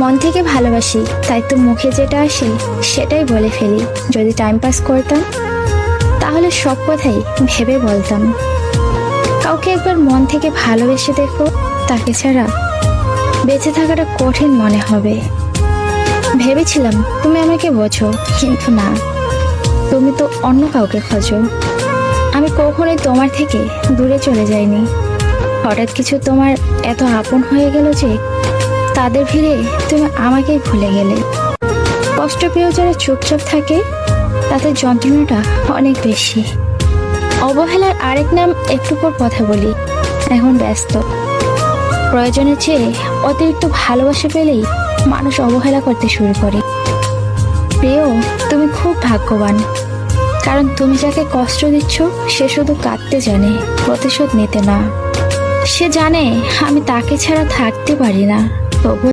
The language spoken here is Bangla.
মন থেকে ভালোবাসি, তাই তো মুখে যেটা আসে সেটাই বলে ফেলি। যদি টাইম পাস করতাম তাহলে সব কথাই ভেবে বলতাম। কাউকে একবার মন থেকে ভালোবেসে দেখো, তাকে ছাড়া বেঁচে থাকাটা কঠিন মনে হবে। ভেবেছিলাম তুমি আমাকে বোঝো, কিন্তু না, তুমি তো অন্য কাউকে খোঁজো। আমি কখনোই তোমার থেকে দূরে চলে যাইনি। হঠাৎ কিছু তোমার এত আপন হয়ে গেল যে তাদের ভিড়ে তুমি আমাকেই ভুলে গেলে। কষ্ট পেয়েও যারা চুপচাপ থাকে তাদের যন্ত্রণাটা অনেক বেশি। অবহেলার আরেক নাম একটু পর কথা বলি, এখন ব্যস্ত। প্রয়োজনের চেয়ে অতিরিক্ত ভালোবাসা পেলেই মানুষ অবহেলা করতে শুরু করে। প্রিয়, তুমি খুব ভাগ্যবান, কারণ তুমি যাকে কষ্ট দিচ্ছ সে শুধু কাঁদতে জানে, প্রতিশোধ নিতে না। সে জানে আমি তাকে ছাড়া থাকতে পারি না, তবু